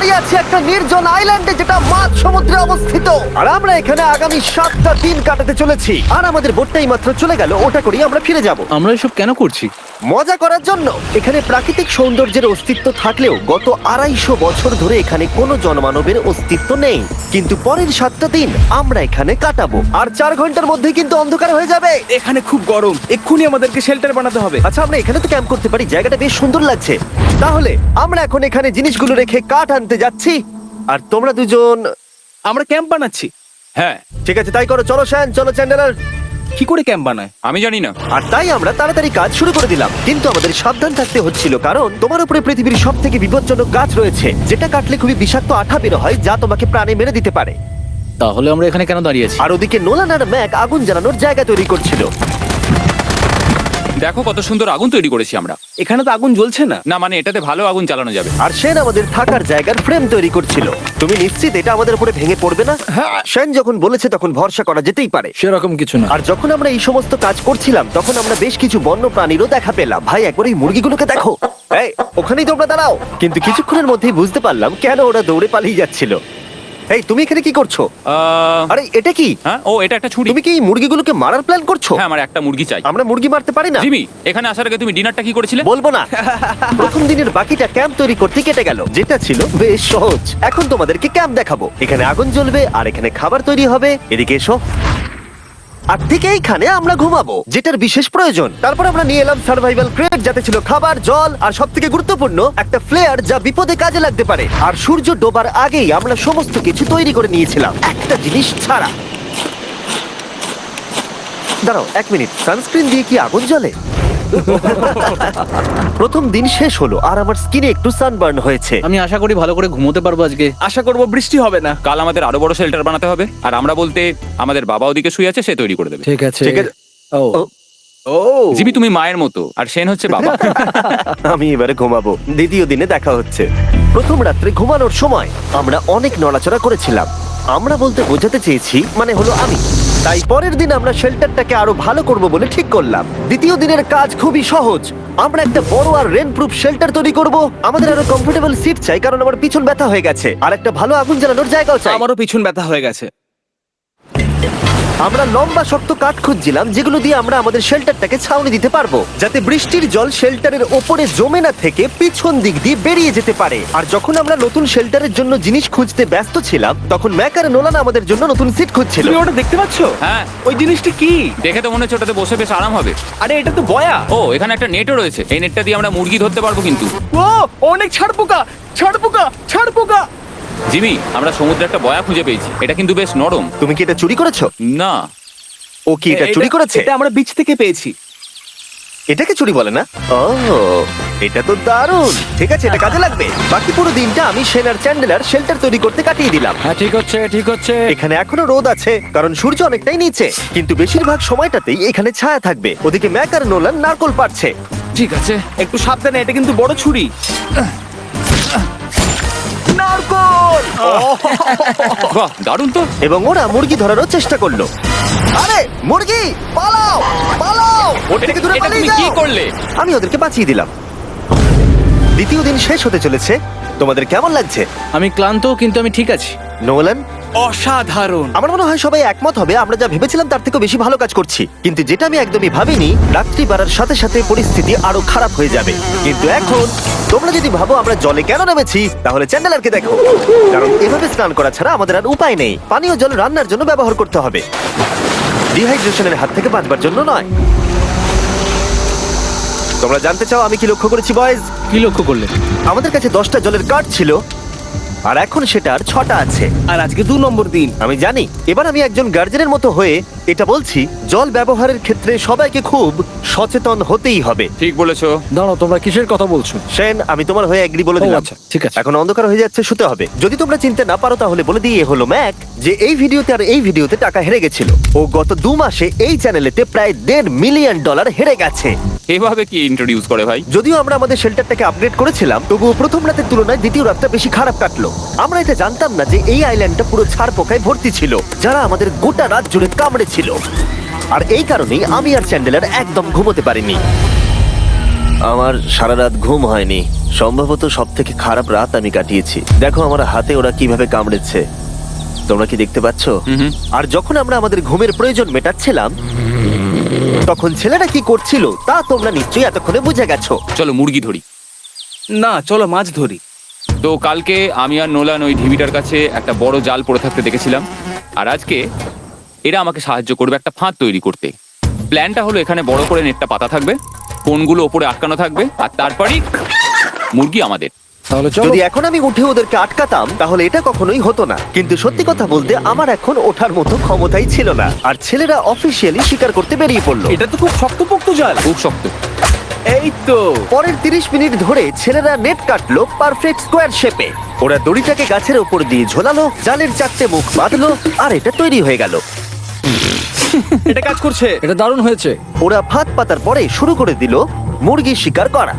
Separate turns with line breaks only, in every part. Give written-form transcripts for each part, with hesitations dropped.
দাঁড়িয়ে আছি একটা নির্জন আইল্যান্ডে যেটা মাঝ সমুদ্রে অবস্থিত, আর আমরা এখানে আগামী 7টা দিন কাটাতে চলেছি। আর আমাদের বোটটাই মাত্র চলে গেল, ওটা করেই আমরা ফিরে যাব
আমরা এসব কেন করছি?
মজা করার জন্য। এখানে প্রাকৃতিক সৌন্দর্যের অস্তিত্ব থাকলেও গত 250 বছর ধরে এখানে কোনো জনমানবের অস্তিত্ব নেই। কিন্তু পরের 7টা দিন আমরা এখানে কাটাবো, আর 4 ঘন্টার মধ্যে কিন্তু অন্ধকার হয়ে যাবে।
এখানে খুব গরম, এক্ষুনি আমাদেরকে শেল্টার বানাতে হবে।
আচ্ছা, আমরা এখানে তো ক্যাম্প করতে পারি, জায়গাটা বেশ সুন্দর লাগছে। তাহলে আমরা এখন এখানে জিনিসগুলো রেখে কাঠ আনতে যাচ্ছি, আর তোমরা দুজন।
আমরা ক্যাম্প বানাচ্ছি।
হ্যাঁ,
ঠিক আছে, তাই করো। চলো শ্যান, চলো চ্যান্ডেলার।
কি করে ক্যাম্প বানায়?
আমি জানি না।
আর তাই আমরা তাড়াতাড়ি কাজ শুরু করে দিলাম, কিন্তু আমাদের সাবধান থাকতে হচ্ছিল, কারণ তোমার উপরে পৃথিবীর সব থেকে বিপজ্জনক গাছ রয়েছে, যেটা কাটলে খুবই বিষাক্ত আঠা বের হয়, যা তোমাকে প্রাণে মেরে দিতে পারে।
তাহলে আমরা এখানে কেন দাঁড়িয়ে আছি?
আর ওদিকে নোলান আর ম্যাক আগুন জ্বালানোর জায়গা তৈরি করছিল।
দেখো কত সুন্দর আগুন তৈরি করেছি আমরা।
এখানে তো আগুন জ্বলছে না।
না মানে এটাতে ভালো আগুন চালানো যাবে।
আর সেন আমাদের থাকার জায়গার ফ্রেম তৈরি করছিল। তুমি নিশ্চিত এটা আমাদের উপরে ভেঙে পড়বে না? সেন যখন বলেছে তখন ভরসা করা যেতেই পারে।
সেরকম কিছু না।
আর যখন আমরা এই সমস্ত কাজ করছিলাম তখন আমরা বেশ কিছু বন্য প্রাণীরও দেখা পেলাম। ভাই, একবার এই মুরগিগুলোকে দেখো। এই, ওখানেই তোমরা দাঁড়াও। কিন্তু কিছুক্ষণের মধ্যেই বুঝতে পারলাম কেন ওরা দৌড়ে পালিয়ে যাচ্ছিল। এই, তুমি এখানে কি করছো? আরে এটা কি?
হ্যাঁ, ও এটা একটা ছুরি।
তুমি কি এই মুরগিগুলোকে মারার প্ল্যান করছো?
হ্যাঁ, আমার একটা মুরগি চাই।
আমরা মুরগি মারতে পারি না।
জিমি, এখানে আসার আগে তুমি ডিনারটা কি করেছিলে?
বলবো না। প্রথম দিনের বাকিটা ক্যাম্প তৈরি করতে কেটে গেল, যেটা ছিল বেশ সহজ। এখন তোমাদেরকে ক্যাম্প দেখাবো। এখানে আগুন জ্বলবে আর এখানে খাবার তৈরি হবে। এদিকে এসো। আর ঠিক এইখানে আমরা ঘুমাবো, যেটার বিশেষ প্রয়োজন। তারপর আমরা নিয়ে এলাম সার্ভাইভাল ক্রেট, যাতে ছিল খাবার, জল আর সবথেকে গুরুত্বপূর্ণ একটা ফ্লেয়ার, যা বিপদে কাজে লাগতে পারে। আর সূর্য ডোবার আগেই আমরা সমস্ত কিছু তৈরি করে নিয়েছিলাম, একটা জিনিস ছাড়া। দাঁড়াও 1 মিনিট, সানস্ক্রিন দিয়ে কি আগুন জ্বলে? প্রথম দিন শেষ হলো আর আমার স্কিনে একটু সানবার্ন হয়েছে।
আমি আশা করি ভালো করে ঘুমোতে পারবো আজকে।
আশা করব বৃষ্টি হবে না।
কাল আমাদের আরো বড় শেল্টার বানাতে হবে, আর আমরা বলতে আমাদের বাবা ওদিকে শুয়ে আছে, সে তৈরি করে দেবে।
ঠিক আছে।
ঠিক আছে।
ও
ও,
ও
জিমি তুমি মায়ের মতো, আর সেন হচ্ছে বাবা।
আমি এবারে ঘুমাবো। দ্বিতীয় দিনে দেখা হচ্ছে। প্রথম রাত্রে ঘুমানোর সময় আমরা অনেক নড়াচড়া করেছিলাম। আমরা বলতে বোঝাতে চেয়েছি, মানে হলো আমি। তাই পরের দিন আমরা শেল্টারটাকে আরো ভালো করব বলে ঠিক করলাম। দ্বিতীয় দিনের কাজ খুবই সহজ। আমরা একটা বড় আর রেন প্রুফ শেল্টার তৈরি করব। আমাদের আরো কমফোর্টেবল সিট চাই, কারণ আমার পিছন ব্যথা হয়ে গেছে, আর একটা ভালো আগুন জ্বালানোর জায়গাও চাই।
আমারও পিছন ব্যথা হয়ে গেছে।
আমরা লম্বা শক্ত কাঠ খুঁজছিলাম, যেগুলো দিয়ে আমরা আমাদের শেল্টারটাকে ছাউনি দিতে পারবো, যাতে বৃষ্টির জল শেল্টারের ওপরে জমে না থেকে পিছন দিক দিয়ে বেরিয়ে যেতে পারে। আর যখন আমরা নতুন শেল্টারের জন্য জিনিস খুঁজতে ব্যস্ত ছিলাম, তখন ম্যাক আর নোলান আমাদের জন্য নতুন সিট খুঁজছিল।
তুমি ওটা দেখতে পাচ্ছ?
হ্যাঁ,
ওই জিনিসটা কি?
দেখে তো মনে হচ্ছে ওটাতে বসে বেশ আরাম হবে।
আরে এটা তো বয়া।
ও, এখানে একটা নেটও রয়েছে। এই নেটটা দিয়ে আমরা মুরগি ধরতে পারবো। কিন্তু
ও অনেক ছাড়পোকা, ছাড়পোকা, ছাড়পোকা।
জিমি, আমরা সমুদ্রে একটা বয়া খুঁজে পেয়েছি। এটা কিন্তু বেশ নরম।
তুমি কি এটা চুরি করেছো?
না।
ও কি এটা চুরি করেছে?
এটা আমরা বিচ থেকে পেয়েছি।
এটাকে চুরি বলে না? ও, এটা তো দারুণ। ঠিক আছে, এটা কাজে লাগবে। বাকি পুরো দিনটা আমি সেন আর চ্যান্ডেলার শেল্টার তৈরি করতে কাটিয়ে দিলাম।
হ্যাঁ, ঠিক হচ্ছে, ঠিক হচ্ছে।
এখানে এখনো রোদ আছে, কারণ সূর্য অনেকটাই নিচে, কিন্তু বেশিরভাগ সময়টাতেই এখানে ছায়া থাকবে। ওদিকে ম্যাক আর নোলান নারকল পাড়ছে।
ঠিক আছে।
একটু সাবধানে, এটা কিন্তু বড় ছুরি। নারকল!
বাহ, দারুণ তো।
এবং ওরা মুরগি ধরারও চেষ্টা করলো। আরে মুরগি, পালাও পালাও, ওর থেকে দূরে
এটা
পালিয়ে
তুমি কি
যাও।
করলে?
আমি ওদেরকে বাঁচিয়ে দিলাম। দ্বিতীয় দিন শেষ হতে চলেছে। তোমাদের কেমন লাগছে?
আমি ক্লান্ত, কিন্তু আমি ঠিক আছি।
নোলান?
অসাধারণ।
আমার মনে হয় সবাই একমত হবে, আমরা যা ভেবেছিলাম তার থেকেও বেশি ভালো কাজ করছি। কিন্তু যেটা আমি একদমই ভাবিনি, রাত্রি বাড়ার সাথে সাথে পরিস্থিতি আরো খারাপ হয়ে যাবে। কিন্তু এখন তোমরা যদি ভাবো আমরা জলে কেন নেমেছি, তাহলে চ্যান্ডেলারকে দেখো। কারণ এভাবে স্নান করা ছাড়া আমাদের আর উপায় নেই। পানীয় জল রান্নার জন্য ব্যবহার করতে হবে, ডিহাইড্রেশনের হাত থেকে বাঁচবার জন্য নয়। তোমরা জানতে চাও আমি কি লক্ষ্য করেছি বয়েজ?
কি লক্ষ্য করলে?
আমাদের কাছে 10টা জলের কার্ড ছিল, আর এখন সেটা আর 6টা আছে।
আর আজকে 2 নম্বর দিন।
আমি জানি। এবার আমি একজন গার্জেনের মতো হয়ে এটা বলছি, জল ব্যবহারের ক্ষেত্রে সবাইকে খুব সচেতন হতেই হবে।
ঠিক বলেছো।
দাঁড়াও, তোমরা কিসের কথা বলছো?
সেন, আমি তোমার হয়ে এগ্রি বলে
ও,
দিলাম।
আচ্ছা, ঠিক আছে।
এখন অন্ধকার হয়ে যাচ্ছে, শুতে হবে। যদি তোমরা চিনতে না পারো তাহলে বলে দিয়ে হলো ম্যাক, যে এই ভিডিওতে আর এই ভিডিওতে টাকা হেরে গেছিল। ও গত 2 মাসে এই চ্যানেলেতে প্রায় $1.5 মিলিয়ন হেরে গেছে।
এভাবে কি ইন্ট্রোডিউস করে ভাই?
যদিও আমরা আমাদের শেল্টারটাকে আপগ্রেড করেছিলাম, তবুও প্রথম রাতের তুলনায় দ্বিতীয় রাতটা বেশি খারাপ কাটলো। আমরা এটা জানতাম না যে এই আইল্যান্ডটা পুরো ছাড় পোকায় ভর্তি ছিল, যারা আমাদের গোটা রাত জুড়ে কামড়েছিল। আর এই কারণেই আমি আর চ্যান্ডেলার একদম ঘুমোতে পারিনি। আমার সারা রাত ঘুম হয়নি, সম্ভবত সব থেকে খারাপ রাত আমি কাটিয়েছি। দেখো আমার হাতে ওরা কিভাবে কামড়েছে, তোমরা কি দেখতে পাচ্ছ? আর যখন আমরা আমাদের ঘুমের প্রয়োজন মেটাচ্ছিলাম, তখন ছেলেরা কি করছিল তা তোমরা নিশ্চয়ই এতক্ষণে বুঝে গেছো।
চলো মুরগি ধরি।
না, চলো মাছ ধরি।
তো কালকে আমি আর নোলান ওই ঢিবিটার কাছে একটা বড় জাল পড়ে থাকতে দেখেছিলাম, আর আজকে এরা আমাকে সাহায্য করবে একটা ফাঁদ তৈরি করতে। প্ল্যানটা হলো এখানে বড় করে নেটটা পাতা থাকবে, কোনগুলো ওপরে আটকানো থাকবে, আর তারপরেই মুরগি আমাদের।
তাহলে চলো।
যদি এখন আমি উঠে ওদেরকে আটকাতাম তাহলে এটা কখনোই হতো না, কিন্তু সত্যি কথা বলতে আমার এখন ওঠার মতো ক্ষমতাই ছিল না। আর ছেলেরা অফিসিয়ালি স্বীকার করতে বেরিয়ে পড়লো।
এটা তো খুব শক্তপোক্ত জাল।
খুব শক্ত।
এই তো।
পরের 30 মিনিট ধরে ছেলেরা নেট কাটলো পারফেক্ট স্কোয়ার শেপে। ওরা দড়িটাকে গাছের উপর দিয়ে ঝোলালো, জালের 4টে মুখ বাঁধলো, আর এটা তৈরি হয়ে গেল।
এটা কাজ করছে।
এটা দারুণ হয়েছে।
ওরা ফাঁদ পাতার পরে শুরু করে দিল মুরগি শিকার করা।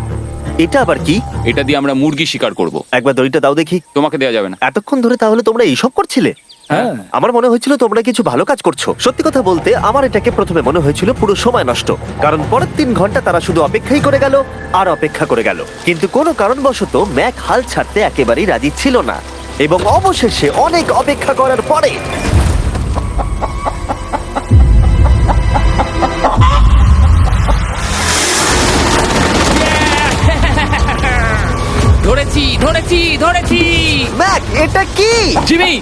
এটা আবার কি?
এটা দিয়ে আমরা মুরগি শিকার করব।
একবার দড়িটা দাও দেখি।
তোমাকে দেওয়া যাবে না।
এতক্ষণ ধরে তাহলে তোমরা এইসব করছিলে?
হ্যাঁ।
আমার মনে হয়েছিল তোমরা কিছু ভালো কাজ করছো। সত্যি কথা বলতে আমার এটাকে প্রথমে মনে হয়েছিল পুরো সময় নষ্ট, কারণ পরের 3 ঘন্টা তারা শুধু অপেক্ষাই করে গেল আর অপেক্ষা করে গেল। কিন্তু কোনো কারণবশত ম্যাক হাল ছাড়তে একেবারেই রাজি ছিল না, এবং অবশেষে অনেক অপেক্ষা করার পরে
ধরেছি ধরেছি ধরেছি।
ম্যাক, এটা কি?
জিমি,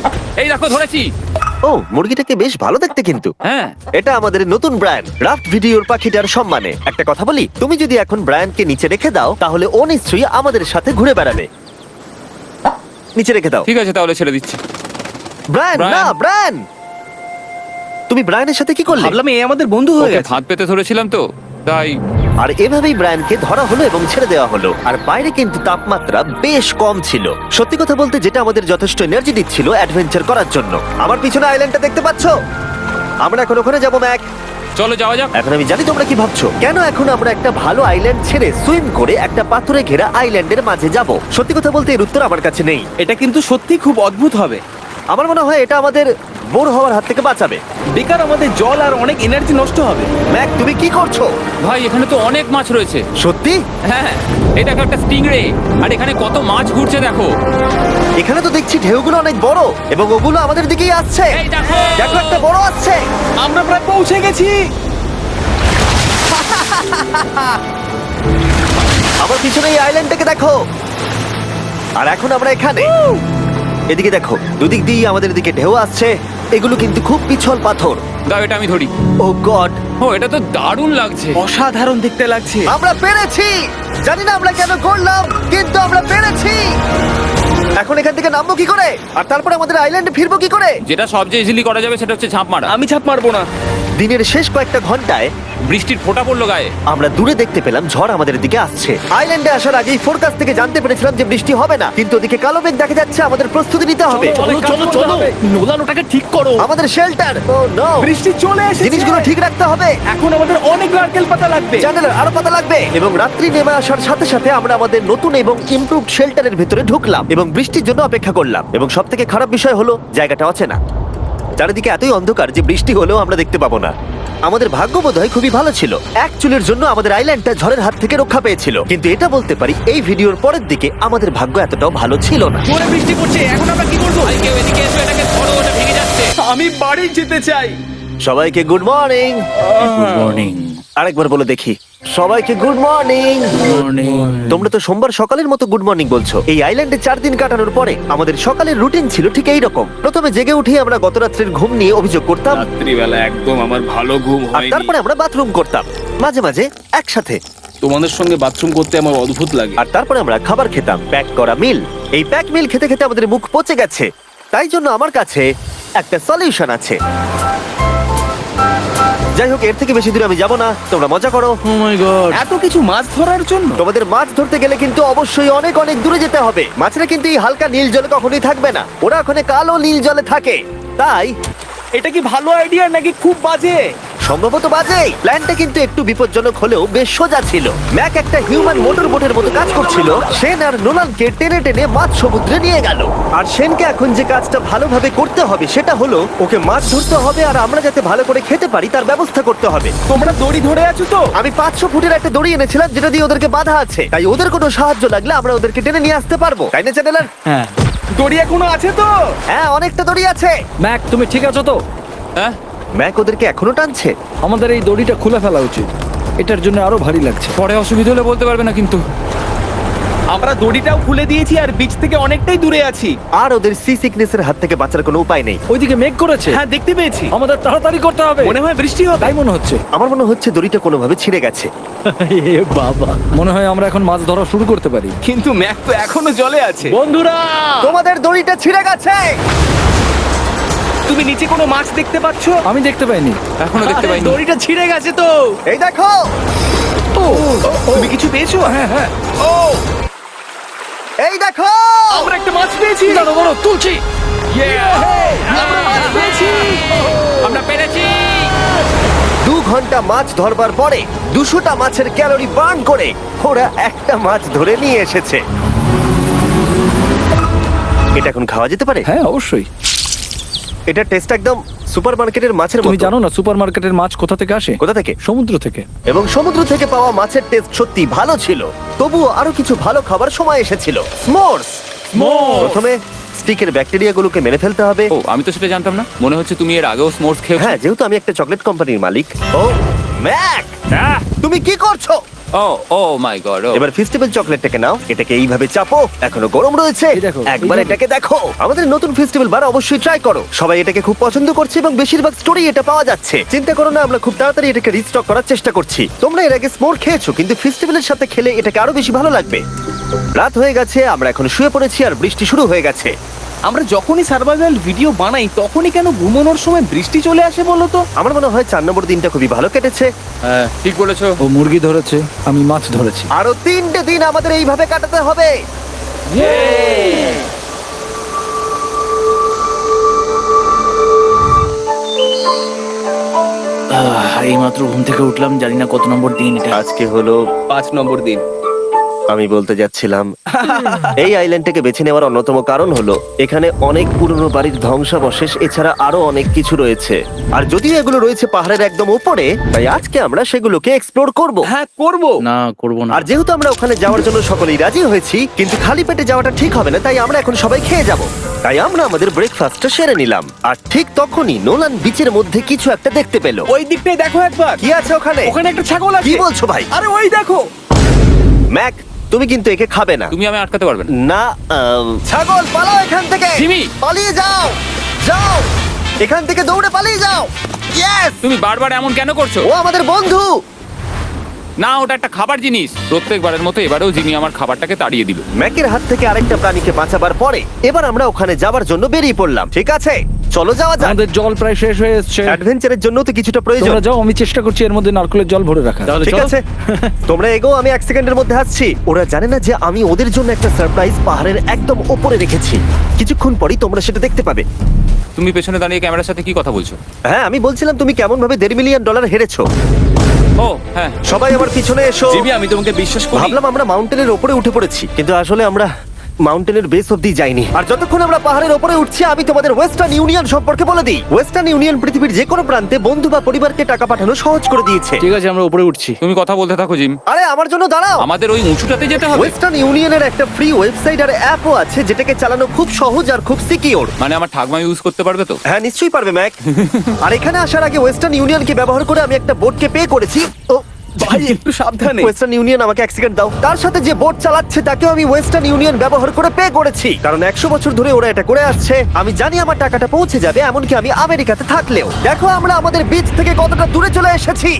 এই দেখো ধরেছি।
ও, মুরগিটাকে বেশ ভালো দেখতে কিন্তু।
হ্যাঁ।
এটা আমাদের নতুন ব্র্যান্ড রাফট ভিডিওর পাখিটার সম্মানে। একটা কথা বলি, তুমি যদি এখন ব্র্যান্ডকে নিচে রেখে দাও তাহলে ও নিশ্চয়ই আমাদের সাথে ঘুরে বেড়াবে। নিচে রেখে দাও।
ঠিক আছে, তাহলে ছেড়ে দিচ্ছি।
Brian,
Brian.
না ব্রায়ান, তুমি ব্রায়ানের সাথে কি করলে?
ভাবলাম এই আমাদের বন্ধু হয়ে
ওকে
গেছে।
ফাঁদ পেতে ধরেছিলাম তো, তাই।
আর এভাবেই ব্রায়ানকে ধরা হলো এবং ছেড়ে দেওয়া হলো। আর বাইরে কিন্তু তাপমাত্রা বেশ কম ছিল। সত্যি কথা বলতে যেটা আমাদের যথেষ্ট এনার্জি দিচ্ছিল অ্যাডভেঞ্চার করার জন্য। আমার পিছনে আইল্যান্ডটা দেখতে পাচ্ছো? আমরা এখন ওখানে যাবো ম্যাক।
চলো যাওয়া যাক।
এখন আমি জানি তোমরা কি ভাবছো, কেন এখন আমরা একটা ভালো আইল্যান্ড ছেড়ে সুইম করে একটা পাথরে ঘেরা আইল্যান্ডের মাঝে যাব? সত্যি কথা বলতে এর উত্তর আমার কাছে নেই।
এটা কিন্তু সত্যি খুব অদ্ভুত হবে।
আমার মনে হয় এটা আমাদের বোর হওয়ার হাত থেকে বাঁচাবে।
বেকার আমাদের জল আর অনেক এনার্জি নষ্ট হবে।
ম্যাক, তুমি কি করছো?
ভাই, এখানে তো অনেক মাছ রয়েছে।
সত্যি?
হ্যাঁ, এটা একটা স্টিংরে, আর এখানে কত মাছ ঘুরছে দেখো।
এখানে তো দেখছি ঢেউগুলো অনেক বড় এবং ওগুলো আমাদের দিকেই আসছে।
এই দেখো।
দেখো, একটা বড় আসছে।
আমরা প্রায় পৌঁছে গেছি।
আমার পিছনে এই আইল্যান্ডটাকে দেখো। আর এখন আমরা এখানে। এদিকে দেখো, দুদিক দিয়ে আমাদের দিকে ঢেউ আসছে। এগুলো কিন্তু খুব পিছল পাথর।
দাও, এটা আমি ধরি।
ও গড,
ও, এটা তো দারুণ লাগছে।
অসাধারণ দেখতে লাগছে।
আমরা পেরেছি। জানি না আমরা কেন করলাম, কিন্তু আমরা পেরেছি। এখন এখান থেকে নামবো কি করে, আর তারপরে আমাদের আইল্যান্ডে ফিরবো কি করে?
যেটা সবচেয়ে ইজিলি করা যাবে সেটা হচ্ছে ঝাঁপ মারা।
আমি ছাপ মারবো না।
দিনের শেষ কয়েকটা ঘন্টায়
বৃষ্টির ফোঁটা পড়লো গায়ে।
আমরা দূরে দেখতে পেলাম ঝড় আমাদের দিকে আসছে। আইল্যান্ডে আসার আগেই ফোরকাস্ট থেকে জানতে পেরেছিলাম যে বৃষ্টি হবে না, কিন্তু ওদিকে কালো মেঘ দেখা যাচ্ছে। আমাদের প্রস্তুতি নিতে হবে।
নোলান ওটাকে ঠিক করো।
আমাদের শেল্টার, ও নো,
বৃষ্টি চলে এসেছে।
জিনিসগুলো ঠিক রাখতে হবে।
এখন আমাদের অনেক নারকেল পাতা লাগবে।
জানালার আরো পাতা লাগবে। এবং রাত্রি নেমে আসার সাথে সাথে আমরা আমাদের নতুন এবং ইমপ্রুভড শেল্টারের ভিতরে ঢুকলাম এবং বৃষ্টির জন্য অপেক্ষা করলাম। এবং সব থেকে খারাপ বিষয় হলো জায়গাটা অচেনা। চারিদিকে এতই অন্ধকার যে বৃষ্টি হলেও আমরা দেখতে পাবো না। আমাদের ভাগ্য বোধহয় খুবই ভালো ছিল। এক চুলের জন্য আমাদের আইল্যান্ডটা ঝড়ের হাত থেকে রক্ষা পেয়েছিল, কিন্তু এটা বলতে পারি এই ভিডিওর পরের দিকে আমাদের ভাগ্য এতটাও ভালো ছিল না।
জোরে বৃষ্টি পড়ছে, এখন আমরা কি করবো?
ভাই, কেউ এদিকে এসো, এটাকে ধরো, ওটা ভেঙে যাচ্ছে।
আমি বাড়ি যেতে চাই।
সবাইকে গুড মর্নিং।
Good morning.
আরেকবার বলে দেখি, সবাইকে গুড মর্নিং। তোমরা তো সোমবার সকালের মতো গুড মর্নিং বলছো। এই আইল্যান্ডে 4 দিন কাটানোর পরে আমাদের সকালের রুটিন ছিল ঠিক এই রকম। প্রথমে জেগে উঠে আমরা গত রাত্রের ঘুম নিয়ে অভিযোগ করতাম,
রাত্রিবেলা একদম আমার ভালো ঘুম
আর
হয়নি।
তারপরে আমরা বাথরুম করতাম, মাঝে মাঝে একসাথে।
তোমাদের সঙ্গে বাথরুম করতে আমার অদ্ভুত লাগে।
আর তারপরে আমরা খাবার খেতাম, প্যাক করা মিল। এই প্যাক মিল খেতে খেতে আমাদের মুখ পচে গেছে। তাই জন্য আমার কাছে একটা সলিউশন আছে। যাই হোক, এর থেকে বেশি দূরে আমি যাব না, তোমরা মজা করো।
ও মাই গড।
এত কিছু মাছ ধরার জন্য
তোমাদের মাছ ধরতে গেলে কিন্তু অবশ্যই অনেক অনেক দূরে যেতে হবে। মাছেরা কিন্তু এই হালকা নীল জলে কখনোই থাকবে না, ওরা ওখানে কালো নীল জলে থাকে। তাই
এটা কি ভালো আইডিয়া নাকি খুব বাজে?
সম্ভবত বাজে। প্ল্যানটা কিন্তু একটু বিপজ্জনক হলেও বেশ সোজা ছিল। ম্যাক একটা হিউম্যান মোটর বোটের মতো কাজ করছিল। শেন আর নোলানকে টেনে টেনে মাছ সমুদ্রে নিয়ে গেল। আর শেনকে এখন যে কাজটা ভালোভাবে করতে হবে সেটা হলো ওকে মাছ ধরতে হবে, আর আমরা যাতে ভালো করে খেতে পারি তার ব্যবস্থা করতে হবে।
তোমরা দড়ি ধরে আছো তো?
আমি 500 ফুটের একটা দড়ি এনেছিলাম যেটা দিয়ে ওদেরকে বাঁধা আছে, তাই ওদের কোনো সাহায্য লাগলে আমরা ওদেরকে টেনে নিয়ে আসতে পারবো, তাই না চ্যানেলার?
হ্যাঁ।
দড়ি এখনো আছে তো?
হ্যাঁ, অনেকটা দড়ি আছে।
ম্যাক, তুমি ঠিক আছো তো?
হ্যাঁ,
ম্যাক ওদেরকে এখনো টানছে।
আমাদের এই দড়িটা খুলে ফেলা উচিত, এটার জন্য আরো ভারী লাগছে।
পরে অসুবিধা হলে বলতে পারবে না কিন্তু।
আমরা দড়িটাও খুলে দিয়েছি আর বিচ থেকে অনেকটাই দূরে আছি।
আর ওদের সি সিকনেসের হাত থেকে বাঁচার কোনো উপায় নেই।
ওইদিকে মেঘ করেছে।
হ্যাঁ, দেখতে পেয়েছি।
আমাদের তাড়াতাড়ি করতে হবে।
মনে হয় বৃষ্টি হবে।
তাই মনে হচ্ছে।
আমার মনে হচ্ছে দড়িটা কোনোভাবে ছিঁড়ে গেছে।
এ বাবা, মনে হয় আমরা এখন মাছ ধরা শুরু করতে পারি।
কিন্তু ম্যাক তো এখনো জলে আছে।
বন্ধুরা,
তোমাদের দড়িটা ছিঁড়ে গেছে।
তুমি নিচে কোনো মাছ দেখতে পাচ্ছো?
আমি দেখতে পাইনি।
এখনো দেখতে পাইনি।
দড়িটা ছিঁড়ে গেছে তো।
এই দেখো।
তুমি কিছু পেয়েছো?
হ্যাঁ হ্যাঁ,
ও,
এই দেখো।
আমরা একটা মাছ পেয়েছি।
দাঁড়ো বড়, তুলছি।
আমরা মাছ পেয়েছি।
আমরা পেরেছি।
2 ঘন্টা মাছ ধরবার পরে 200টা মাছের ক্যালোরি বার্ন করে ওরা একটা মাছ ধরে নিয়ে এসেছে। এটা এখন খাওয়া যেতে পারে?
হ্যাঁ অবশ্যই।
এটা টেস্ট একদম সুপারমার্কেটের মাছের
তুমি
মতো।
জানো না সুপারমার্কেটের মাছ কোথা থেকে আসে?
কোথা থেকে?
সমুদ্র থেকে।
এবং সমুদ্র থেকে পাওয়া মাছের টেস্ট সত্যি ভালো ছিল। তবুও আরো কিছু ভালো খাবার সময় এসেছিল। স্মোর্স। প্রথমে স্টিকের ব্যাকটেরিয়াগুলোকে মেরে ফেলতে হবে।
ও, আমি তো সেটা জানতাম না। মনে হচ্ছে তুমি এর আগেও স্মোর্স খেয়েছো।
হ্যাঁ, যেহেতু আমি একটা চকলেট কোম্পানির মালিক। ও ম্যাক,
হ্যাঁ।
তুমি কি করছো?
ও ও মাই গড।
এবার ফেস্টিভ্যাল চকলেটটাকে নাও, এটাকে এইভাবে চাপো, এখনো গরম রয়েছে।
এই দেখো,
একবার
এই দেখো।
এটাকে দেখো। আমাদের নতুন ফেস্টিভ্যাল বার অবশ্যই ট্রাই করো। সবাই এটাকে খুব পছন্দ করছে এবং বেশিরভাগ স্টোরি এটা পাওয়া যাচ্ছে। চিন্তা করো না, আমরা খুব তাড়াতাড়ি এটাকে রিস্টক করার চেষ্টা করছি। তোমরা এর আগে স্মোর খেয়েছো, কিন্তু ফেস্টিভ্যালের সাথে খেলে এটাকে আরো বেশি ভালো লাগবে। রাত হয়ে গেছে, আমরা এখন শুয়ে পড়েছি আর বৃষ্টি শুরু হয়ে গেছে।
আমরা যখনই সার্ভাইভাল ভিডিও বানাই তখনই কেন ঘুমানোর সময় বৃষ্টি চলে আসে বলো তো?
আমার মনে হয় 4 নম্বর দিনটা খুবই ভালো কেটেছে।
হ্যাঁ, ঠিক বলেছো।
ও মুরগি ধরেছে, আমি মাছ ধরেছি।
আরো 3টে দিন আমাদের এইভাবে কাটাতে হবে।
এইমাত্র ঘুম থেকে উঠলাম, জানি না কত নম্বর দিন এটা।
আজকে হলো
5 নম্বর দিন।
আমি বলতে যাচ্ছিলাম এই আইল্যান্ডটাকে বেছে নেওয়ার অন্যতম কারণ হলো এখানে অনেক পুরনো বাড়ির ধ্বংসাবশেষ, এছাড়া আরো অনেক কিছু রয়েছে। আর যদিও এগুলো রয়েছে পাহাড়ের একদম উপরে, তাই আজকে আমরা সেগুলোকে এক্সপ্লোর করব।
হ্যাঁ, করব।
না, করব না।
আর যেহেতু আমরা ওখানে যাওয়ার জন্য সকলেই রাজি হয়েছি, কিন্তু খালি পেটে যাওয়াটা ঠিক হবে না, তাই আমরা এখন সবাই খেয়ে যাব। তাই আমরা আমাদের ব্রেকফাস্টটা সেরে নিলাম। আর ঠিক তখনই নোলান বিচের মধ্যে কিছু একটা দেখতে পেল।
ওই দিকটাই দেখো একবার।
কি আছে ওখানে?
ওখানে একটা ছাগল আছে।
কি বলছো ভাই?
আরে ওই দেখো।
ম্যাক, তুমি কিন্তু একে খাবে না।
তুমি আমি আটকাতে পারবে না।
না, ছাগল পালাও এখান থেকে।
জিমি!
পালিয়ে যাও, যাও এখান থেকে, দৌড়ে পালিয়ে যাও। ইয়েস!
তুমি বারবার এমন কেন করছো?
ও আমাদের বন্ধু।
না, ওটা একটা খাবার জিনিস। প্রত্যেকবারের মতো এবারেও জিমি আমার খাবারটাকে তাড়িয়ে দিল।
ম্যাকের হাত থেকে আরেকটা প্রাণীকে বাঁচাবার পরে এবার আমরা ওখানে যাবার জন্য বেরিয়ে পড়লাম। ঠিক আছে, চলো যাওয়া যাক।
আমাদের জল প্রায় শেষ হয়ে এসেছে।
অ্যাডভেঞ্চারের জন্য তো কিছুটা প্রয়োজন।
তোমরা যাও, আমি চেষ্টা করছি এর মধ্যে নারকেলের জল ভরে রাখা।
ঠিক আছে, তোমরা এগো, আমি 1 সেকেন্ডের মধ্যে আসছি। ওরা জানে না যে আমি ওদের জন্য একটা সারপ্রাইজ পাহাড়ের একদম উপরে রেখেছি। কিছুক্ষণ পরেই তোমরা সেটা দেখতে পাবে।
তুমি পেছনে দাঁড়িয়ে ক্যামেরার সাথে কি কথা বলছো?
হ্যাঁ, আমি বলছিলাম তুমি কেমন ভাবে $1.5 মিলিয়ন হেরেছো।
ও হ্যাঁ,
সবাই আমার পিছনে এসো।
জিমি, আমি তোমাকে বিশ্বাস করি।
ভাবলাম আমরা মাউন্টেনের উপরে উঠে পড়েছি, কিন্তু আসলে আমরা মাউন্টেনের বেস অব্দি যাইনি। আর যতক্ষণ আমরা পাহাড়ের উপরে উঠছি, আমি তোমাদের ওয়েস্টার্ন ইউনিয়ন সম্পর্কে বলে দিই। ওয়েস্টার্ন ইউনিয়ন পৃথিবীর যে কোনো প্রান্তে বন্ধু বা পরিবারকে টাকা পাঠানো সহজ করে দিয়েছে।
ঠিক আছে, আমরা উপরে উঠছি।
তুমি কথা বলতে থাকো জিম।
আরে আমার জন্য দাঁড়াও।
আমাদের ওই উঁচুটাতে যেতে হবে।
ওয়েস্টার্ন ইউনিয়নের একটা ফ্রি ওয়েবসাইট আর অ্যাপও আছে, যেটাকে চালানো খুব সহজ আর খুব সিকিউর।
মানে আমার ঠাকমা ইউজ করতে পারবে তো?
হ্যাঁ, নিশ্চয়ই পারবে ম্যাক। আর এখানে আসার আগে ওয়েস্টার্ন ইউনিয়নকে ব্যবহার করে আমি একটা বোটকে পে করেছি। ও
ভাই, একটু সাবধানে।
ওয়েস্টার্ন ইউনিয়ন আমাকে 1 সেকেন্ড দাও। তার সাথে যে বোট চালাচ্ছে তাকেও আমি ওয়েস্টার্ন ইউনিয়ন ব্যবহার করে পে করেছি, কারণ 100 বছর ধরে ওরা এটা করে আসছে। আমি জানি আমার টাকাটা পৌঁছে যাবে, এমনকি আমি আমেরিকাতে থাকলেও। দেখো আমরা আমাদের বিচ থেকে কতটা দূরে চলে এসেছি।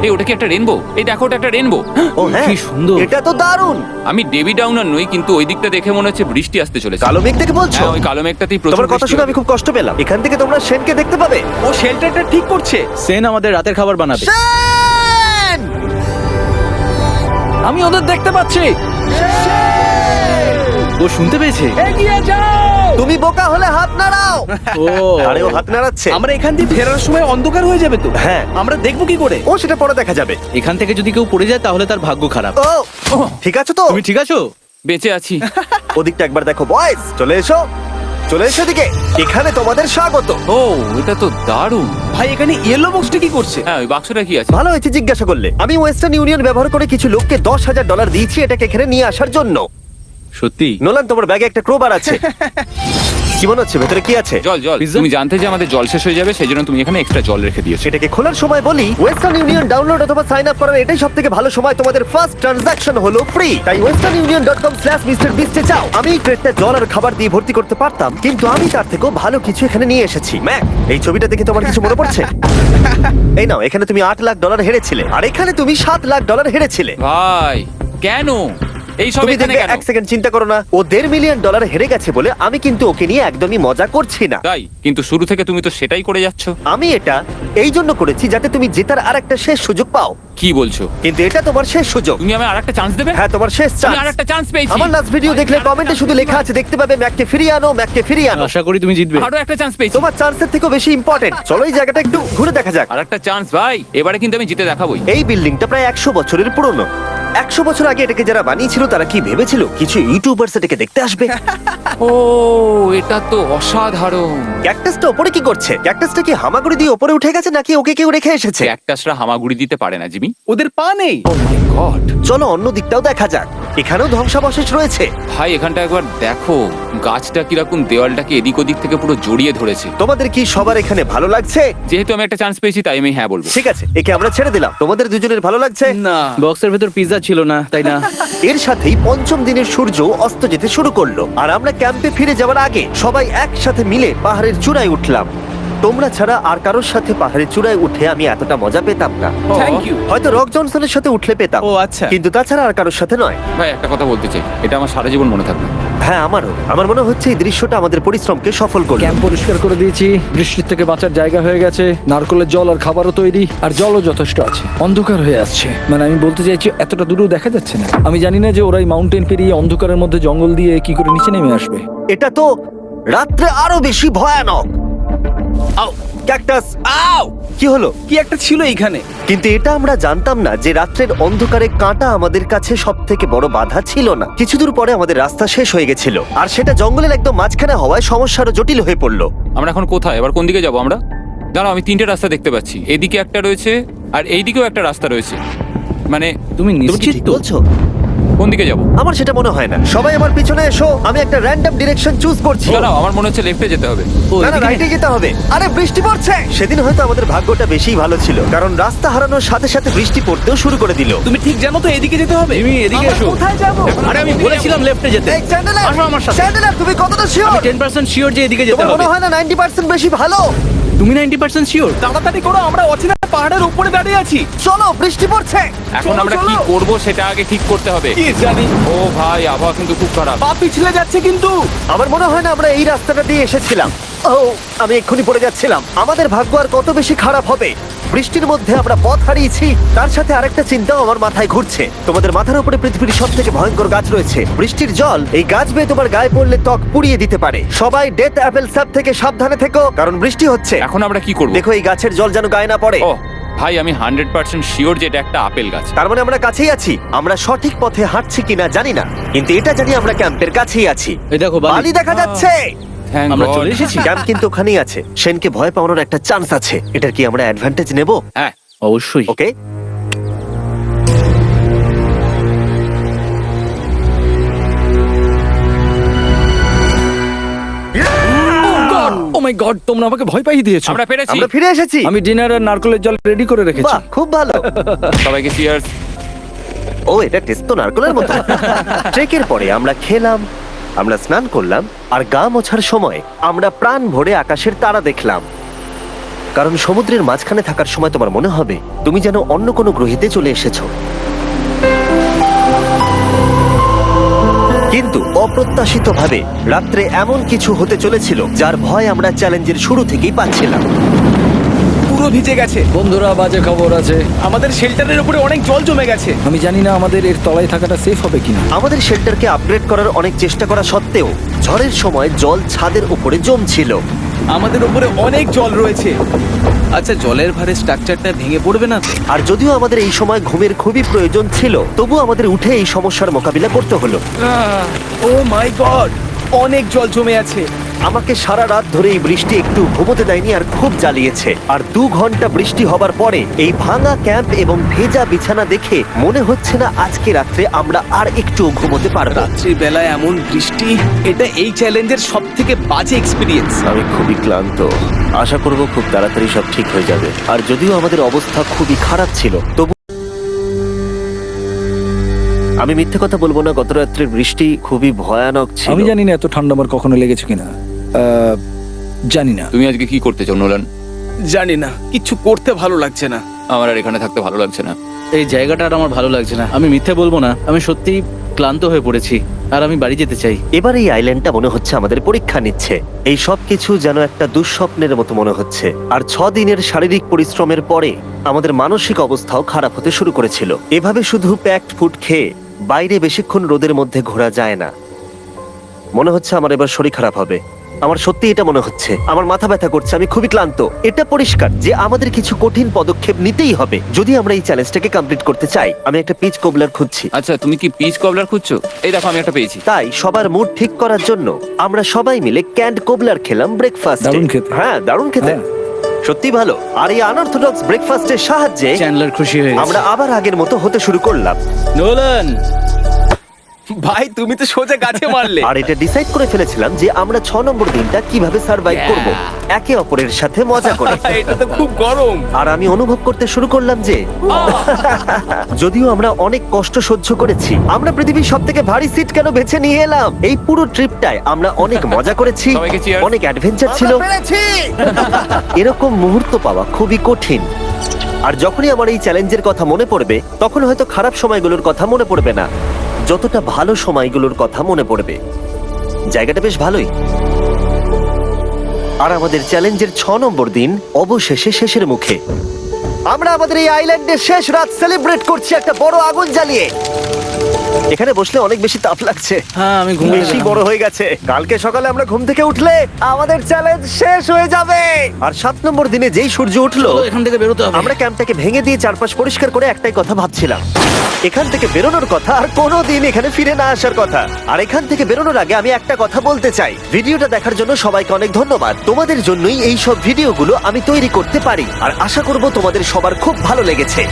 এই, ওটা কি একটা রেনবো? এই দেখো, ওটা একটা রেনবো।
ও হ্যাঁ,
কি সুন্দর।
এটা তো দারুণ।
আমি ডেভি ডাউনার নই, কিন্তু ওই দিকটা দেখে মনে হচ্ছে বৃষ্টি আসতে চলেছে।
কালো মেঘ থেকে বলছো?
হ্যাঁ, ওই কালো মেঘটাতেই প্রচুর
তোমার কথা
বৃষ্টি
শুনে
হবে।
আমি খুব কষ্ট পেলাম। এখান থেকে তোমরা শেনকে দেখতে পাবে।
ও শেল্টারটা ঠিক করছে।
সেন আমাদের রাতের খাবার বানাবে।
শেন!
আমি ওদের দেখতে পাচ্ছি।
ও শুনতে পেয়েছে।
এগিয়ে যাও!
তুমি বোকা হলে হাত নাড়াও।
ও
আরে ও হাত নাড়াচ্ছে।
আমরা এখান দিয়ে ফেরার সময় অন্ধকার হয়ে যাবে তো।
হ্যাঁ।
আমরা দেখবো কি করে?
ও সেটা পরে দেখা যাবে।
এখান থেকে যদি কেউ পড়ে যায় তাহলে তার ভাগ্য খারাপ।
ও ঠিক আছে তো?
তুমি ঠিক আছো?
বেঁচে আছি।
ওদিকটা একবার দেখো বয়েজ, চলে এসো, চলে এসো দিকে। এখানে তোমাদের স্বাগত।
ও এটা তো দারুণ।
ভাই এখানে ইয়েলো বক্সটা কি করছে?
হ্যাঁ ওই বাক্সটা কি আছে?
ভালো হয়েছে জিজ্ঞাসা করলে। আমি ওয়েস্টার্ন ইউনিয়ন ব্যবহার করে কিছু লোককে $10,000 দিয়েছি এটাকে এখানে নিয়ে আসার জন্য।
সত্যি?
নোলান, তোমার ব্যাগে একটা ক্রোবার আছে। কি মনে হচ্ছে ভেতরে কি আছে?
জল জল।
Pizza?
তুমি জানতে যে আমাদের জল শেষ হয়ে যাবে সেই জন্য তুমি এখানে এক্সট্রা জল রেখে দিয়েছো।
সেটাকে খোলার সময় বলি, ওয়েস্টার্ন ইউনিয়ন ডাউনলোড অথবা সাইন আপ করার এটাই সবথেকে ভালো সময়। তোমাদের ফার্স্ট ট্রানজাকশন হলো ফ্রি। তাই westernunion.com/MrBeast এ যাও। আমি এই ক্রেটটা জল আর খাবার দিয়ে ভর্তি করতে পারতাম, কিন্তু আমি তার থেকেও ভালো কিছু এখানে নিয়ে এসেছি। ম্যাক, এই ছবিটা দেখে তোমার কিছু মনে পড়ছে? এই নাও, এখানে তুমি $8 লাখ হেরেছিলে, আর এখানে তুমি $7 লাখ হেরেছিলে।
ভাই কেন এই সব
তুমি
এখানে
দেখবে,
কেন?
এক সেকেন্ড চিন্তা করো না। ও $1.5 মিলিয়ন হেরে গেছে বলে আমি কিন্তু ওকে নিয়ে একদমই মজা করছি না।
তাই কিন্তু শুরু থেকে তুমি তো সেটাই করে যাচ্ছ।
আমি এটা এই জন্য করেছি যাতে তুমি জেতার আর একটা শেষ সুযোগ পাও,
কি বলছো?
কিন্তু এটা তোমার শেষ সুযোগ।
তুমি আমায় আরেকটা চান্স দেবে?
হ্যাঁ, তোমার শেষ
আমি
চান্স।
আরেকটা চান্স পেয়েছি।
আমার লাস্ট ভিডিও দেখলে কমেন্টে শুধু লেখা আছে, দেখতে পাবে ম্যাককে ফিরিয়ে আনো, ম্যাককে ফিরিয়ে আনো।
আশা করি তুমি জিতবে।
আরো একটা চান্স পেয়েছি।
তোমার চান্সের থেকেও বেশি ইম্পর্টেন্ট। চলো এই জায়গাটা একটু ঘুরে দেখা যাক।
আরেকটা চান্স ভাই, এবারে কিন্তু আমি জিতে দেখাবোই।
এই বিল্ডিংটা প্রায় 100 বছরের পুরনো। 100 বছর আগে এটাকে যারা বানিয়েছিল তারা কি ভেবেছিল কিছু ইউটিউবার্স এটাকে দেখতে আসবে?
ও এটা তো অসাধারণ।
ক্যাকটাসটা ওপরে কি করছে? ক্যাকটাসটা কি হামাগুড়ি দিয়ে ওপরে উঠে গেছে নাকি ওকে কেউ রেখে এসেছে?
ক্যাকটাসরা হামাগুড়ি দিতে পারে না জিমি।
ওদের পা নেই।
ও মাই গড।
চলো অন্য দিকটাও দেখা যাক। এখানেও ধ্বংসাবশেষ রয়েছে।
ভাই এখানটা একবার দেখো, গাছটা কিরকম দেওয়ালটাকে এদিক ওদিক থেকে পুরো জড়িয়ে ধরেছে।
তোমাদের কি সবার এখানে ভালো লাগছে?
যেহেতু আমি একটা চান্স পেয়েছি তাই আমি হ্যাঁ বলবো।
ঠিক আছে, একে আমরা ছেড়ে দিলাম। তোমাদের দুজনের ভালো লাগছে?
না, বক্সের ভেতর পিৎজা ছিল না, তাই না?
এর সাথেই পঞ্চম দিনের সূর্য অস্ত যেতে শুরু করলো, আর আমরা ক্যাম্পে ফিরে যাওয়ার আগে সবাই একসাথে মিলে পাহাড়ের চূড়ায় উঠলাম। তোমরা ছাড়া আর কারোর সাথে পাহাড়ের চূড়ায় উঠে আমি এতটা মজা পেতাম না।
Thank you.
হয়তো রক জনসনের সাথে উঠলে পেতাম,
ও আচ্ছা।
কিন্তু তাছাড়া আর কারোর সাথে নয়।
ভাই একটা কথা বলতে চাই, এটা আমার সারা জীবন মনে থাকবে।
হ্যাঁ, আমারও। আমার মনে হচ্ছে এই দৃশ্যটা আমাদের পরিশ্রমকে সফল করলো।
ক্যাম্প পরিষ্কার করে দিয়েছি, বৃষ্টির থেকে বাঁচার জায়গা হয়ে গেছে, নারকেলের জল আর খাবারও তৈরি, আর জলও যথেষ্ট আছে। অন্ধকার হয়ে আসছে, মানে আমি বলতে চাইছি এতটা দূরেও দেখা যাচ্ছে না। আমি জানি না যে ওরা এই মাউন্টেন পেরিয়ে অন্ধকারের মধ্যে জঙ্গল দিয়ে কি করে নিচে নেমে আসবে।
এটা তো রাত্রে আরো বেশি ভয়ানক। আও, ক্যাকটাস!
আও!
কি হলো?
কি একটা ছিল এইখানে।
কিন্তু এটা আমরা জানতাম না যে রাত্রের অন্ধকারে কাঁটা আমাদের কাছে সব থেকে বড় বাধা ছিল না। কিছু দূর পরে আমাদের রাস্তা শেষ হয়ে গেছিল, আর সেটা জঙ্গলের একদম মাঝখানে হওয়ায় সমস্যা আরো জটিল হয়ে পড়লো।
আমরা এখন কোথায়, এবার কোন দিকে যাবো আমরা? দাঁড়াও, আমি তিনটে রাস্তা দেখতে পাচ্ছি। এদিকে একটা রয়েছে আর এইদিকেও একটা রাস্তা রয়েছে। মানে
তুমি
তুমি কি
নিশ্চিত
ঠিক
তো?
বলছো?
কোন দিকে যাবো?
আমার সেটা মনে হয় না। সবাই আমার পিছনে এসো, আমি একটা র্যান্ডম ডিরেকশন চুজ করছি।
দাঁড়াও, আমার মনে হচ্ছে লেফটে যেতে হবে।
ও,
না না,
এদিকে?
রাইটে যেতে হবে। আরে বৃষ্টি পড়ছে। সেদিন হয়তো আমাদের ভাগ্যটা বেশিই ভালো ছিল, কারণ রাস্তা হারানোর সাথে সাথে বৃষ্টি পড়তেও শুরু করে দিল।
তুমি ঠিক জানো তো এদিকে যেতে হবে? তুমি এদিকে
আমরা
এসো।
কোথায় যাবো?
আরে আমি বলেছিলাম লেফটে যেতে।
এই চ্যান্ডেলার,
আসো আমার সাথে।
চ্যান্ডেলার, তুমি কতটা শিওর?
আমি 10% শিওর যে এদিকে যেতে
তোমার
হবে।
মনে হয় না 90% বেশি ভালো?
তুমি 90% শিওর? তাড়াতাড়ি করো, আমরা অচেনা পাহাড়ের উপরে দাঁড়িয়ে আছি।
চলো, বৃষ্টি পড়ছে।
এখন
চলো,
আমরা কি
চলো।
করব সেটা আগে ঠিক করতে হবে।
কি জানি,
ও ভাই, আবহাওয়া কিন্তু খুব খারাপ।
পা পিছলে যাচ্ছে কিন্তু।
আমার মনে হয় না আমরা এই রাস্তাটা দিয়ে এসেছিলাম। ও, আমি এক্ষুনি পড়ে যাচ্ছিলাম। আমাদের ভাগ্য আর কত বেশি খারাপ হবে। বৃষ্টির মধ্যে আমরা পথ হারিয়েছি, তার সাথে আরেকটা চিন্তাও আমার মাথায় ঘুরছে। তোমাদের মাথার উপরে পৃথিবীর সব থেকে ভয়ঙ্কর গাছ রয়েছে। বৃষ্টির জল এই গাছ বেয়ে তোমার গায়ে পড়লে ত্বক পুড়িয়ে দিতে পারে। সবাই ডেথ অ্যাপেল সাপ থেকে সাবধানে থেকো, কারণ বৃষ্টি হচ্ছে।
এখন আমরা কি করব?
দেখো এই গাছের জল যেন গায়ে না পড়ে।
ও ভাই, আমি 100% শিওর যে এটা একটা আপেল গাছ।
তার মানে আমরা কাছেই আছি। আমরা সঠিক পথে হাঁটছি কিনা জানি না, কিন্তু এটা জানি আমরা ক্যাম্পের কাছেই আছি।
এই দেখো
বালি দেখা যাচ্ছে।
Thank
আমরা
God.
চলে এসেছি।
ক্যাম্প কিন্তু ওখানেই আছে। সেনকে ভয় পাওয়ানোর একটা চান্স আছে। এটার কি আমরা অ্যাডভান্টেজ নেব?
হ্যাঁ,
অবশ্যই।
ওকে।
ও মাই গড, তোমরা আমাকে ভয় পাইয়ে দিয়েছো।
আমরা পেরেছি।
আমরা ফিরে এসেছি।
আমি ডিনার আর নারকেলের জল রেডি করে রেখেছি।
বাহ, খুব ভালো।
সবাইকে চিয়ার্স।
ও, এটা টেস্ট তো নারকেলের মতো। ট্রেকের পরে আমরা খেলাম, আমরা স্নান করলাম, আর গা মোছার সময় আমরা প্রাণ ভরে আকাশের তারা দেখলাম। কারণ সমুদ্রের মাঝখানে থাকার সময় তোমার মনে হবে তুমি যেন অন্য কোনো গ্রহেতে চলে এসেছো। কিন্তু অপ্রত্যাশিতভাবে রাত্রে এমন কিছু হতে চলেছিল যার ভয় আমরা চ্যালেঞ্জের শুরু থেকেই পাচ্ছিলাম।
ও পুরো ভিজে গেছে।
বন্ধুরা, বাজে খবর আছে।
আমাদের শেল্টারের উপরে অনেক জল জমে গেছে।
আমি জানি না আমাদের এর তলায় থাকাটা সেফ হবে কিনা।
আমাদের শেল্টারকে আপগ্রেড করার অনেক চেষ্টা করা সত্ত্বেও ঝড়ের সময় জল ছাদের উপরে জমছিল।
আমাদের উপরে অনেক জল রয়েছে। আচ্ছা, জলের ভারে স্ট্রাকচারটা ভেঙে পড়বে না তো?
আর যদিও আমাদের এই সময় ঘুমের খুবই প্রয়োজন ছিল, তবু আমাদের উঠে এই সমস্যার মোকাবিলা করতে হলো।
ও মাই গড, অনেক জল জমে আছে।
আমাকে সারা রাত ধরে এই বৃষ্টি একটু ঘুমোতে দেয়নি আর খুব জ্বালিয়েছে। আর 2 ঘন্টা বৃষ্টি হবার পরে এই ভাঙা ক্যাম্প এবং ভেজা বিছানা দেখে মনে হচ্ছে না আজকে রাত্রে আমরা আর একটু ঘুমোতে পারবো।
রাত্রি বেলায় এমন বৃষ্টি, এটা এই চ্যালেঞ্জের সব থেকে বাজে এক্সপিরিয়েন্স।
আমি খুবই ক্লান্ত। আশা করব খুব তাড়াতাড়ি সব ঠিক হয়ে যাবে। আর যদিও আমাদের অবস্থা খুবই খারাপ ছিল, তবু আমি মিথ্যে কথা বলবো না, গত রাত্রের বৃষ্টি খুবই ভয়ানক ছিল।
আমি জানি না এত ঠান্ডা আমার কখনো লেগেছে কিনা। জানি না।
তুমি আজকে কি করতে চাও নোলান?
জানি না, কিছু করতে ভালো লাগছে না।
আমার আর এখানে থাকতে ভালো লাগছে না।
এই জায়গাটা আর আমার ভালো লাগছে না। আমি মিথ্যে বলবো না, আমি সত্যি ক্লান্ত হয়ে পড়েছি আর আমি বাড়ি যেতে চাই।
এবার এই আইল্যান্ডটা মনে হচ্ছে আমাদের পরীক্ষা নিচ্ছে। এই সব কিছু যেন একটা দুঃস্বপ্নের মতো মনে হচ্ছে। আর 6 দিনের শারীরিক পরিশ্রমের পরে আমাদের মানসিক অবস্থাও খারাপ হতে শুরু করেছিল। এভাবে শুধু প্যাকড ফুড খেয়ে বাইরে বেশিক্ষণ রোদের মধ্যে ঘোরা যায় না। মনে হচ্ছে আমার এবার শরীর খারাপ হবে। আমার সত্যি এটা মনে হচ্ছে। আমার মাথা ব্যথা করছে, আমি খুবই ক্লান্ত। এটা পরিষ্কার যে আমাদের কিছু কঠিন পদক্ষেপ নিতেই হবে যদি আমরা এই চ্যালেঞ্জটাকে কমপ্লিট করতে চাই। আমি একটা পিচ কোবলার খুঁজছি।
আচ্ছা, তুমি কি পিচ কবলার খুঁজছো? এই দেখো, আমি একটা পেয়েছি।
তাই সবার মুড ঠিক করার জন্য আমরা সবাই মিলে ক্যান্ড কোবলার খেলাম ব্রেকফাস্ট।
দারুণ খেতে।
হ্যাঁ, দারুণ খেতে।
হ্যাঁ।
সত্যি ভালো। আর এই আনঅর্থোডক্স ব্রেকফাস্টের সাহায্যে
চ্যান্ডলার খুশি হয়ে গেছে।
আমরা আবার আগের মতো হতে শুরু করলাম।
নোলান,
ভাই, তুমি তো সোজা গাছে মারলে।
আর এটা ডিসাইড করে ফেলেছিলাম যে আমরা 6 নম্বর দিনটা কিভাবে সার্ভাইভ করব, একে অপরের সাথে মজা করে।
এটা তো খুব গরম।
আর আমি অনুভব করতে শুরু করলাম যে যদিও আমরা অনেক কষ্ট সহ্য করেছি, আমরা পৃথিবীর সব থেকে ভারী সিট কেন বেছে নিয়ে এলাম। এই পুরো ট্রিপটায় আমরা অনেক মজা করেছি,
সবাইকে cheers।
অনেক অ্যাডভেঞ্চার ছিল। এরকম মুহূর্ত পাওয়া খুবই কঠিন। আর যখনই আমার এই চ্যালেঞ্জের কথা মনে পড়বে, তখন হয়তো খারাপ সময়গুলোর কথা মনে পড়বে না, যতটা ভালো সময়গুলোর কথা মনে পড়বে। জায়গাটা বেশ ভালোই। আর আমাদের চ্যালেঞ্জের 6 নম্বর দিন অবশেষে শেষের মুখে। আমরা আমাদের এই আইল্যান্ডের শেষ রাত সেলিব্রেট করছি একটা বড় আগুন জ্বালিয়ে। এখানে বসলে অনেক বেশি তাপ লাগছে।
হ্যাঁ, আমি ঘুমিয়ে
বেশি
গেলাম।
বড় হয়ে গেছে। কালকে সকালে আমরা ঘুম থেকে উঠলে আমাদের চ্যালেঞ্জ শেষ হয়ে যাবে। আর 7 নম্বর দিনে যেই সূর্য উঠলো,
চলো, এখান থেকে বেরোতে হবে।
আমরা ক্যাম্পটাকে ভেঙে দিয়ে চারপাশ পরিষ্কার করে একটাই কথা ভাবছিলাম, এখান থেকে বেরোনোর কথা আর কোনোদিন এখানে ফিরে না আসার কথা। আর এখান থেকে বেরোনোর আগে আমি একটা কথা বলতে চাই, ভিডিওটা দেখার জন্য সবাইকে অনেক ধন্যবাদ। তোমাদের জন্যই এই সব ভিডিওগুলো আমি তৈরি করতে পারি। আর আশা করব তোমাদের সবার খুব ভালো লেগেছে।